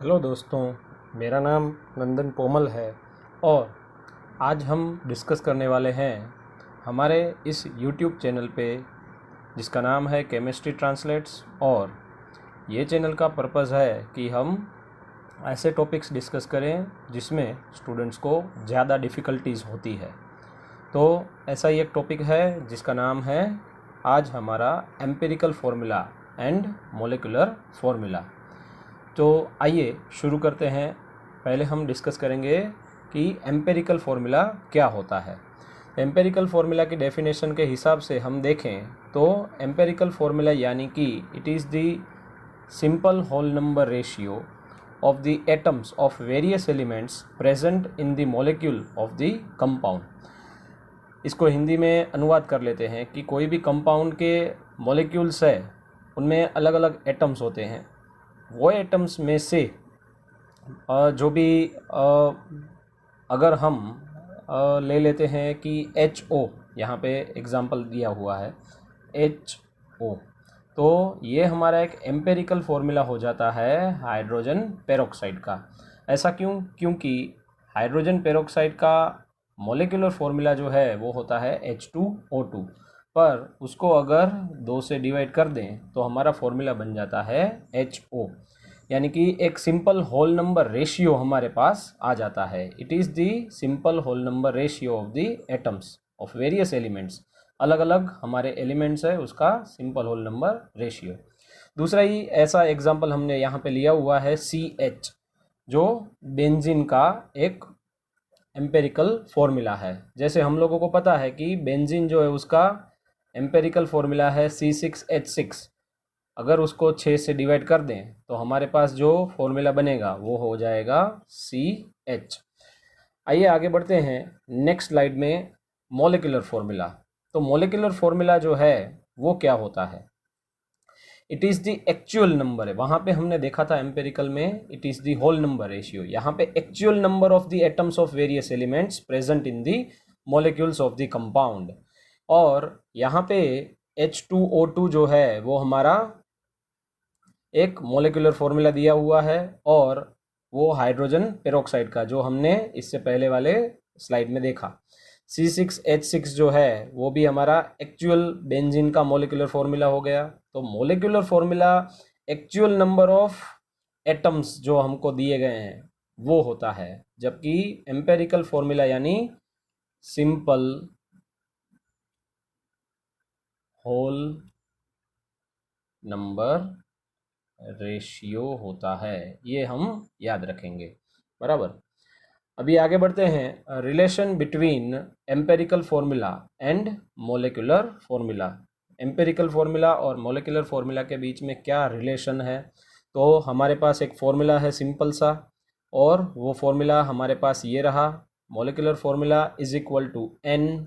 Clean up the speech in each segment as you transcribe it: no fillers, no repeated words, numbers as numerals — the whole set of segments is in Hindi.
हेलो दोस्तों, मेरा नाम नंदन पोमल है और आज हम डिस्कस करने वाले हैं हमारे इस यूट्यूब चैनल पे जिसका नाम है केमिस्ट्री ट्रांसलेट्स। और ये चैनल का पर्पज़ है कि हम ऐसे टॉपिक्स डिस्कस करें जिसमें स्टूडेंट्स को ज़्यादा डिफ़िकल्टीज़ होती है। तो ऐसा ही एक टॉपिक है जिसका नाम है आज हमारा empirical formula and molecular formula. तो आइए शुरू करते हैं। पहले हम डिस्कस करेंगे कि एम्पिरिकल फार्मूला क्या होता है। एम्पिरिकल फार्मूला की डेफिनेशन के हिसाब से हम देखें तो एम्पिरिकल फार्मूला यानी कि it is the simple whole number ratio of the atoms of various elements present in the molecule of the compound. इसको हिंदी में अनुवाद कर लेते हैं कि कोई भी कंपाउंड के मॉलिक्यूल्स है उनमें अलग अलग एटम्स होते हैं। वो एटम्स में से जो भी अगर हम ले लेते हैं कि HO, यहाँ पे एग्जांपल दिया हुआ है HO, तो ये हमारा एक एम्पिरिकल फार्मूला हो जाता है हाइड्रोजन पेरोक्साइड का। ऐसा क्यों? क्योंकि हाइड्रोजन पेरोक्साइड का मॉलिक्यूलर फार्मूला जो है वो होता है H2O2, पर उसको अगर 2 से डिवाइड कर दें तो हमारा फार्मूला बन जाता है HO, यानी कि एक सिंपल होल नंबर रेशियो हमारे पास आ जाता है। It is the simple whole number ratio of the atoms of various elements. अलग अलग हमारे एलिमेंट्स है उसका सिंपल होल नंबर रेशियो। दूसरा ही ऐसा एग्जांपल हमने यहाँ पे लिया हुआ है CH, जो बेंजीन का एक एम्पेरिकल फार्मूला है। जैसे हम लोगों को पता है कि बेंजीन जो है उसका एम्पेरिकल फार्मूला है C6H6। अगर उसको 6 से डिवाइड कर दें तो हमारे पास जो फॉर्मूला बनेगा वो हो जाएगा CH। आइए आगे बढ़ते हैं नेक्स्ट स्लाइड में मॉलिक्यूलर फार्मूला। तो मॉलिक्यूलर फार्मूला जो है वो क्या होता है? It is the actual number है। वहाँ पे हमने देखा था एम्पेरिकल में it is the whole number ratio. यहाँ पे actual number of the atoms of various elements present in the molecules of the compound. और यहाँ पे H2O2 जो है वो हमारा एक मॉलिक्यूलर फार्मूला दिया हुआ है, और वो हाइड्रोजन पेरोक्साइड का जो हमने इससे पहले वाले स्लाइड में देखा। C6H6 जो है वो भी हमारा एक्चुअल बेंजीन का मॉलिक्यूलर फार्मूला हो गया। तो molecular formula actual number of atoms जो हमको दिए गए हैं वो होता है, जबकि एम्पेरिकल फार्मूला यानी सिंपल होल नंबर रेशियो होता है। ये हम याद रखेंगे, बराबर। अभी आगे बढ़ते हैं। Relation between empirical formula and molecular formula. Empirical formula और मोलिकुलर फार्मूला के बीच में क्या रिलेशन है? तो हमारे पास एक फार्मूला है सिंपल सा, और वो फार्मूला हमारे पास ये रहा। Molecular formula is equal to N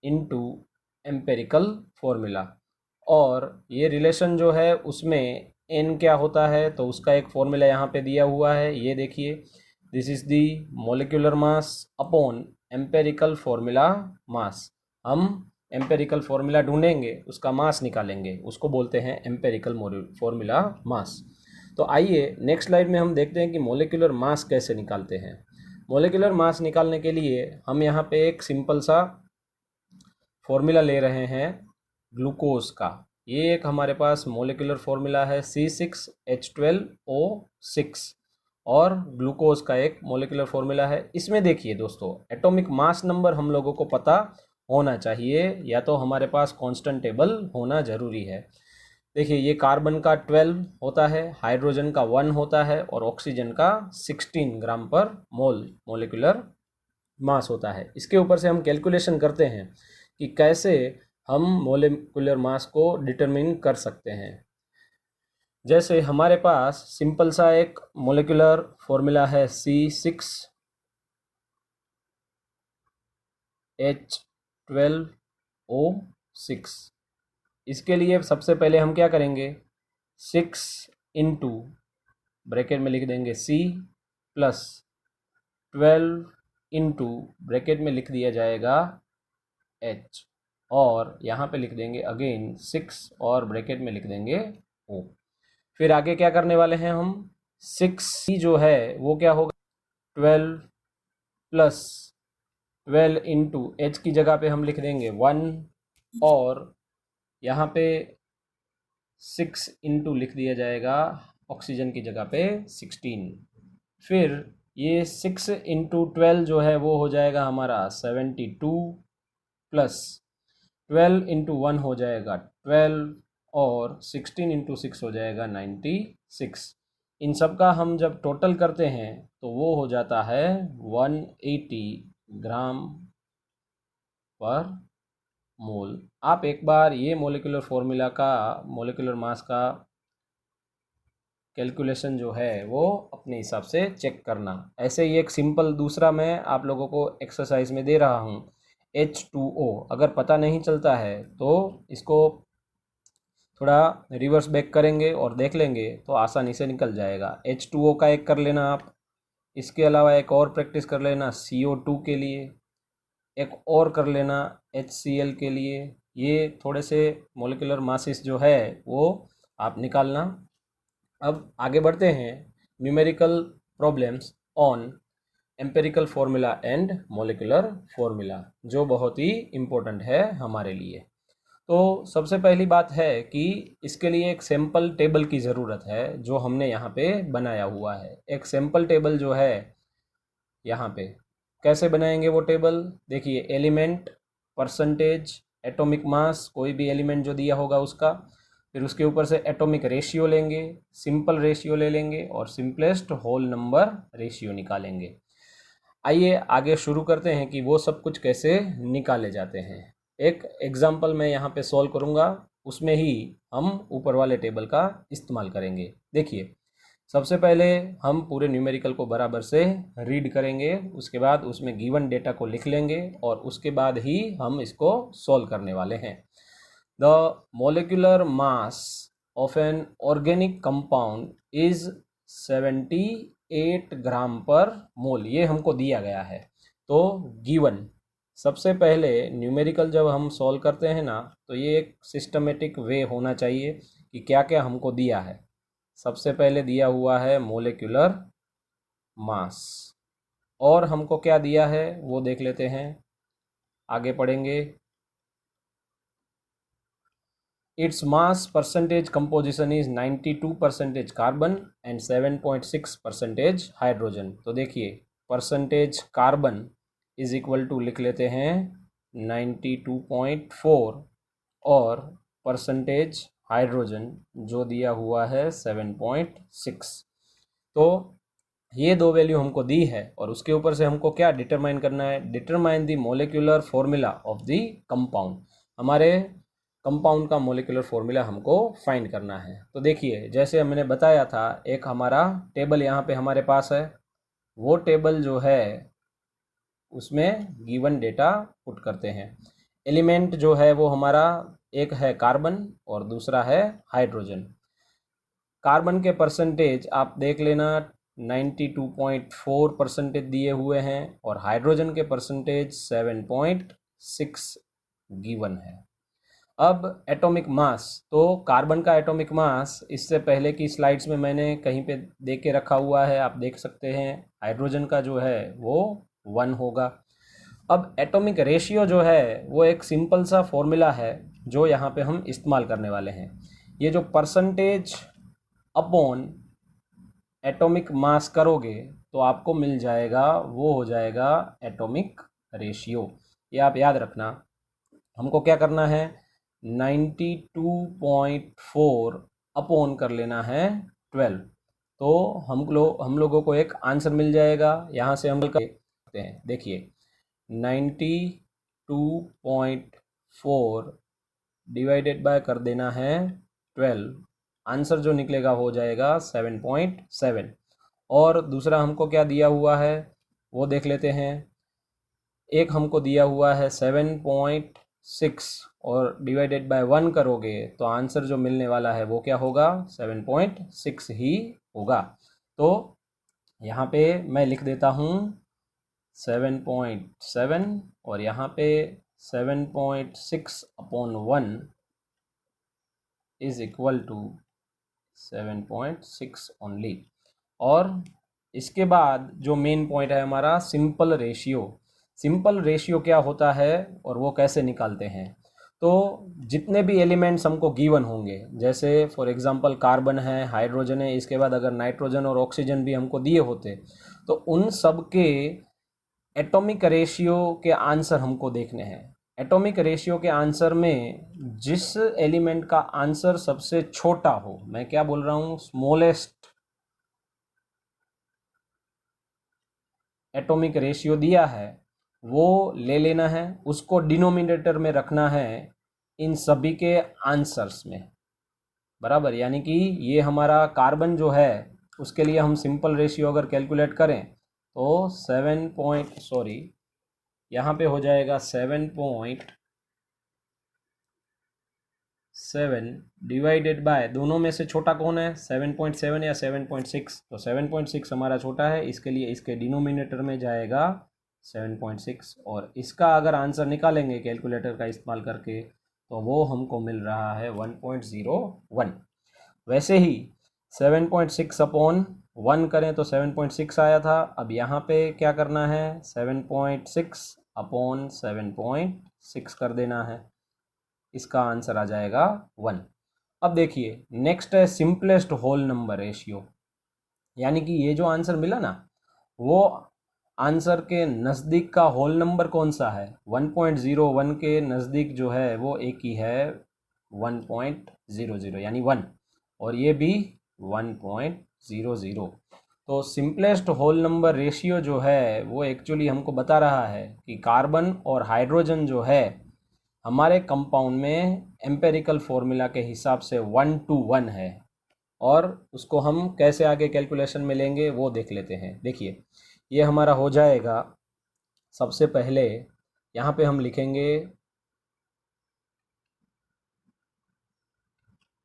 into empirical formula. और ये रिलेशन जो है उसमें N क्या होता है तो उसका एक फॉर्मूला यहाँ पे दिया हुआ है, ये देखिए। This is the molecular mass upon empirical formula mass. हम एम्पेरिकल फार्मूला ढूंढेंगे, उसका मास निकालेंगे, उसको बोलते हैं एम्पेरिकल फार्मूला मास। तो आइए नेक्स्ट स्लाइड में हम देखते हैं कि मोलिकुलर मास कैसे निकालते हैं। मोलिकुलर मास निकालने के लिए हम यहाँ पे एक सिंपल सा फॉर्मूला ले रहे हैं ग्लूकोज का। ये एक हमारे पास मोलिकुलर फार्मूला है C6H12O6, और ग्लूकोज का एक मोलिकुलर फार्मूला है। इसमें देखिए दोस्तों, एटॉमिक मास नंबर हम लोगों को पता होना चाहिए, या तो हमारे पास कांस्टेंट टेबल होना ज़रूरी है। देखिए, ये कार्बन का 12 होता है, हाइड्रोजन का 1 होता है, और ऑक्सीजन का 16 ग्राम पर मोल मोलिकुलर मास होता है। इसके ऊपर से हम कैलकुलेशन करते हैं कि कैसे हम मोलिकुलर मास को डिटरमिन कर सकते हैं। जैसे हमारे पास सिंपल सा एक मोलिकुलर फार्मूला है C6H12O6। इसके लिए सबसे पहले हम क्या करेंगे, 6 इंटू ब्रैकेट में लिख देंगे C प्लस 12 इंटू ब्रैकेट में लिख दिया जाएगा H, और यहाँ पे लिख देंगे अगेन 6 और ब्रैकेट में लिख देंगे O। फिर आगे क्या करने वाले हैं हम, 6 जो है वो क्या होगा 12 प्लस 12 इंटू एच की जगह पे हम लिख देंगे 1 और यहाँ पे 6 इंटू लिख दिया जाएगा ऑक्सीजन की जगह पे 16। फिर ये 6 इंटू 12 जो है वो हो जाएगा हमारा 72 प्लस 12 इंटू 1 हो जाएगा 12 और 16 इंटू 6 हो जाएगा 96। इन सब का हम जब टोटल करते हैं तो वो हो जाता है 180 ग्राम पर मोल। आप एक बार ये मोलिकुलर फॉर्मूला का मोलिकुलर मास का कैलकुलेशन जो है वो अपने हिसाब से चेक करना। ऐसे ही एक सिंपल दूसरा मैं आप लोगों को एक्सरसाइज में दे रहा हूँ H2O। अगर पता नहीं चलता है तो इसको थोड़ा रिवर्स बैक करेंगे और देख लेंगे तो आसानी से निकल जाएगा। H2O का एक कर लेना आप। इसके अलावा एक और प्रैक्टिस कर लेना CO2 के लिए, एक और कर लेना HCl के लिए। ये थोड़े से मोलिकुलर मासेस जो है वो आप निकालना। अब आगे बढ़ते हैं numerical problems on empirical formula and molecular formula, जो बहुत ही इम्पोर्टेंट है हमारे लिए। तो सबसे पहली बात है कि इसके लिए एक सैम्पल टेबल की ज़रूरत है जो हमने यहाँ पे बनाया हुआ है। एक सैम्पल टेबल जो है यहाँ पे कैसे बनाएंगे वो टेबल देखिए, एलिमेंट, परसेंटेज, एटॉमिक मास, कोई भी एलिमेंट जो दिया होगा उसका, फिर उसके ऊपर से एटॉमिक रेशियो लेंगे, सिंपल रेशियो ले लेंगे और सिंपलेस्ट होल नंबर रेशियो निकालेंगे। आइए आगे शुरू करते हैं कि वो सब कुछ कैसे निकाले जाते हैं। एक एग्जाम्पल मैं यहाँ पे सॉल्व करूँगा, उसमें ही हम ऊपर वाले टेबल का इस्तेमाल करेंगे। देखिए, सबसे पहले हम पूरे न्यूमेरिकल को बराबर से रीड करेंगे, उसके बाद उसमें गिवन डेटा को लिख लेंगे और उसके बाद ही हम इसको सॉल्व करने वाले हैं। The molecular mass of an organic compound is 78 ग्राम पर मोल, ये हमको दिया गया है। तो गिवन, सबसे पहले न्यूमेरिकल जब हम सॉल्व करते हैं ना तो ये एक सिस्टमेटिक वे होना चाहिए कि क्या क्या हमको दिया है। सबसे पहले दिया हुआ है मोलिकुलर मास, और हमको क्या दिया है वो देख लेते हैं, आगे पढ़ेंगे। Its mass percentage composition is 92% carbon and 7.6% hydrogen. तो देखिए, percentage carbon is equal to लिख लेते हैं 92.4 और परसेंटेज हाइड्रोजन जो दिया हुआ है 7.6। तो ये दो वैल्यू हमको दी है और उसके ऊपर से हमको क्या डिटरमाइन करना है, determine the molecular formula of the compound. हमारे कंपाउंड का मोलिकुलर फॉर्मूला हमको फाइंड करना है। तो देखिए, जैसे मैंने बताया था, एक हमारा टेबल यहाँ पे हमारे पास है, वो टेबल जो है उसमें गिवन डेटा पुट करते हैं। एलिमेंट जो है वो हमारा एक है कार्बन और दूसरा है हाइड्रोजन। कार्बन के परसेंटेज आप देख लेना 92.4% दिए हुए हैं और हाइड्रोजन के परसेंटेज 7.6 गिवन है। अब एटॉमिक मास, तो कार्बन का एटॉमिक मास इससे पहले की स्लाइड्स में मैंने कहीं पे दे के रखा हुआ है, आप देख सकते हैं। हाइड्रोजन का जो है वो 1 होगा। अब एटॉमिक रेशियो जो है वो एक सिंपल सा फॉर्मूला है जो यहाँ पे हम इस्तेमाल करने वाले हैं। ये जो परसेंटेज अपॉन एटॉमिक मास करोगे तो आपको मिल जाएगा, वो हो जाएगा एटॉमिक रेशियो। ये आप याद रखना। हमको क्या करना है, 92.4 अपॉन कर लेना है 12। तो हम लोगों को एक आंसर मिल जाएगा। यहाँ से हम करते हैं, देखिए 92.4 डिवाइडेड बाय कर देना है 12, आंसर जो निकलेगा हो जाएगा 7.7। और दूसरा हमको क्या दिया हुआ है वो देख लेते हैं। एक हमको दिया हुआ है 7.6 और डिवाइडेड बाय 1 करोगे तो आंसर जो मिलने वाला है वो क्या होगा, 7.6 ही होगा। तो यहाँ पे मैं लिख देता हूँ 7.7 और यहाँ पे 7.6 upon 1 is equal to 7.6 only. और इसके बाद जो मेन पॉइंट है हमारा सिंपल रेशियो। सिंपल रेशियो क्या होता है और वो कैसे निकालते हैं? तो जितने भी एलिमेंट्स हमको गिवन होंगे, जैसे फॉर एग्जांपल कार्बन है, हाइड्रोजन है, इसके बाद अगर नाइट्रोजन और ऑक्सीजन भी हमको दिए होते तो उन सब के एटॉमिक रेशियो के आंसर हमको देखने हैं। एटॉमिक रेशियो के आंसर में जिस एलिमेंट का आंसर सबसे छोटा हो, मैं क्या बोल रहा हूँ, स्मॉलेस्ट एटॉमिक रेशियो दिया है वो ले लेना है, उसको डिनोमिनेटर में रखना है इन सभी के आंसर्स में, बराबर। यानी कि ये हमारा कार्बन जो है उसके लिए हम सिंपल रेशियो अगर कैलकुलेट करें तो 7 यहाँ पे हो जाएगा 7.7 डिवाइडेड बाय, दोनों में से छोटा कौन है, 7.7 या 7.6? तो 7.6 हमारा छोटा है, इसके लिए इसके डिनोमिनेटर में जाएगा 7.6, और इसका अगर आंसर निकालेंगे कैलकुलेटर का इस्तेमाल करके तो वो हमको मिल रहा है 1.01। वैसे ही 7.6 अपॉन 1 करें तो 7.6 आया था। अब यहाँ पे क्या करना है, 7.6 अपॉन 7.6 कर देना है, इसका आंसर आ जाएगा 1। अब देखिए नेक्स्ट है सिंपलेस्ट होल नंबर रेशियो, यानी कि ये जो आंसर मिला ना वो आंसर के नज़दीक का होल नंबर कौन सा है, 1.01 के नज़दीक जो है वो एक ही है 1.00 यानी 1, और ये भी 1.00। तो सिंपलेस्ट होल नंबर रेशियो जो है वो एक्चुअली हमको बता रहा है कि कार्बन और हाइड्रोजन जो है हमारे कंपाउंड में एम्पेरिकल फॉर्मूला के हिसाब से 1:1 है, और उसको हम कैसे आगे कैलकुलेशन में लेंगे वो देख लेते हैं। देखिए ये हमारा हो जाएगा, सबसे पहले यहाँ पे हम लिखेंगे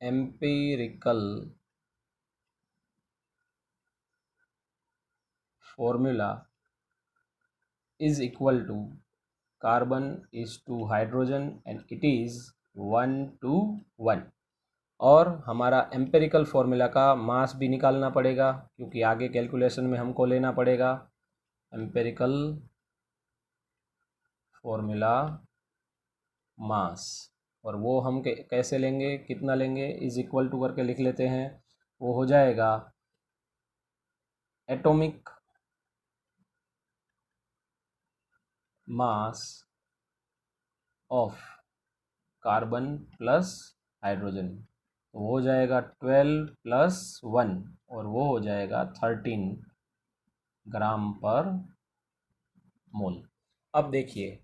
empirical formula is equal to carbon is to hydrogen and it is 1:1, और हमारा एम्पेरिकल फॉर्मूला का मास भी निकालना पड़ेगा क्योंकि आगे कैलकुलेशन में हमको लेना पड़ेगा एम्पेरिकल फॉर्मूला मास, और वो हम कैसे लेंगे, कितना लेंगे, इज इक्वल टू करके लिख लेते हैं। वो हो जाएगा atomic mass of carbon plus hydrogen, वो हो जाएगा 12 + 1, और वो हो जाएगा 13 ग्राम पर मोल। अब देखिए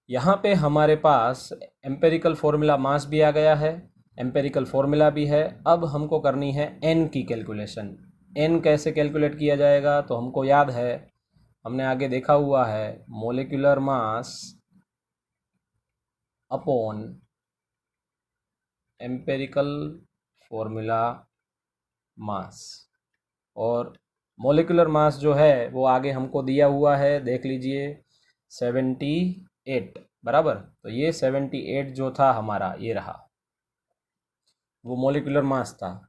यहाँ पे हमारे पास एम्पेरिकल फॉर्मूला मास भी आ गया है, एम्पेरिकल फॉर्मूला भी है। अब हमको करनी है एन की कैलकुलेशन। एन कैसे कैलकुलेट किया जाएगा, तो हमको याद है, हमने आगे देखा हुआ है, molecular mass upon empirical formula mass, और मोलिकुलर मास जो है वो आगे हमको दिया हुआ है, देख लीजिए 78, बराबर। तो ये 78 जो था हमारा, ये रहा, वो मोलिकुलर मास था।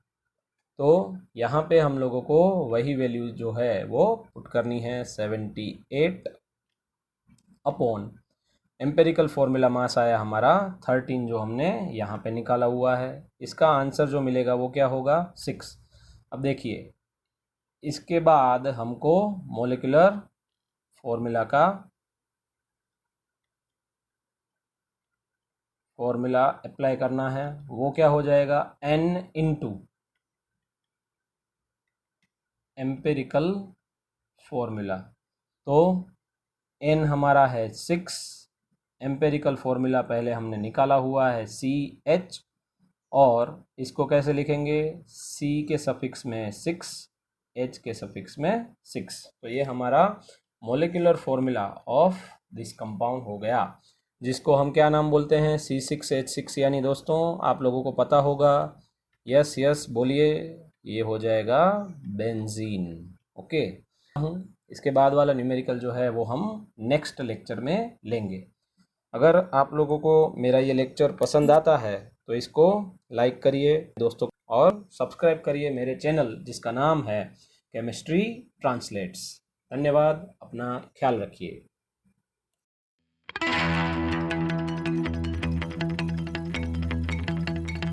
तो यहाँ पे हम लोगों को वही वैल्यू जो है वो पुट करनी है, 78 अपॉन एम्पेरिकल फॉर्मूला मास आया हमारा 13 जो हमने यहाँ पे निकाला हुआ है। इसका आंसर जो मिलेगा वो क्या होगा, 6। अब देखिए इसके बाद हमको मोलिकुलर फॉर्मूला का फॉर्मूला अप्लाई करना है, वो क्या हो जाएगा, n इंटू एम्पेरिकल फॉर्मूला। तो n हमारा है 6, एम्पेरिकल फॉर्मूला पहले हमने निकाला हुआ है CH, और इसको कैसे लिखेंगे, C के सफिक्स में 6, H के सफिक्स में 6। तो ये हमारा molecular formula of this compound हो गया, जिसको हम क्या नाम बोलते हैं, C6H6, यानी दोस्तों आप लोगों को पता होगा, यस यस बोलिए, ये हो जाएगा बेंजीन। ओके, इसके बाद वाला न्यूमेरिकल जो है वो हम नेक्स्ट लेक्चर में लेंगे। अगर आप लोगों को मेरा ये लेक्चर पसंद आता है तो इसको लाइक करिए दोस्तों, और सब्सक्राइब करिए मेरे चैनल जिसका नाम है केमिस्ट्री ट्रांसलेट्स। धन्यवाद, अपना ख्याल रखिए।